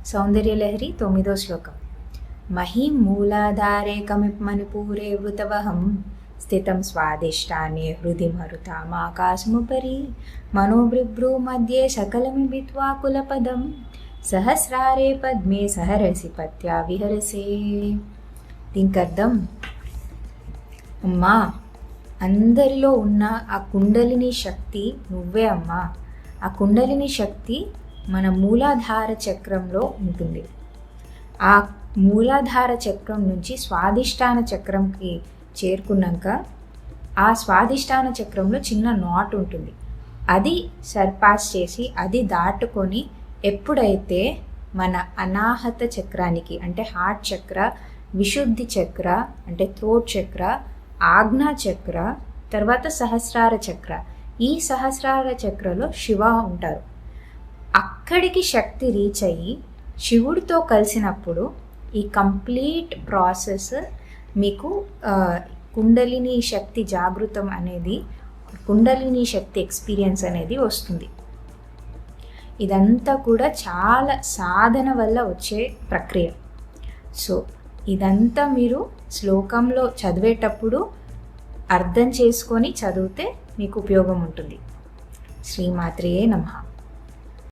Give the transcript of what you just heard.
సౌందర్యలహరి 9వ శ్లోకం. మహీం మూలాధారే కమిమణిపూరే వృతవహం స్థితం స్వాదిష్టానే హృది మరుతామాకాశముపరి మనోబృభ్రూ మధ్యే సకలమి బిత్వా కులపదం సహస్రారే పద్మే సహరసి పత్యా విహరసే. దీనికి అర్థం, అమ్మా అందరిలో ఉన్న ఆ కుండలిని శక్తి నువ్వే అమ్మా. ఆ కుండలిని శక్తి మన మూలాధార చక్రంలో ఉంటుంది. ఆ మూలాధార చక్రం నుంచి స్వాదిష్టాన చక్రంకి చేరుకున్నాక ఆ స్వాదిష్టాన చక్రంలో చిన్న నాట్ ఉంటుంది. అది సర్పాస్ చేసి అది దాటుకొని ఎప్పుడైతే మన అనాహత చక్రానికి అంటే హార్ట్ చక్ర, విశుద్ధి చక్ర అంటే థ్రోట్ చక్ర, ఆజ్ఞా చక్ర, తర్వాత సహస్రార చక్ర, ఈ సహస్రార చక్రలో శివ ఉంటారు. అక్కడికి శక్తి రీచ్ అయ్యి శివుడితో కలిసినప్పుడు ఈ కంప్లీట్ ప్రాసెస్ మీకు కుండలిని శక్తి జాగృతం అనేది, కుండలిని శక్తి ఎక్స్పీరియన్స్ అనేది వస్తుంది. ఇదంతా కూడా చాలా సాధన వల్ల వచ్చే ప్రక్రియ. సో ఇదంతా మీరు శ్లోకంలో చదివేటప్పుడు అర్థం చేసుకొని చదివితే మీకు ఉపయోగం ఉంటుంది. శ్రీమాత్రియే నమః.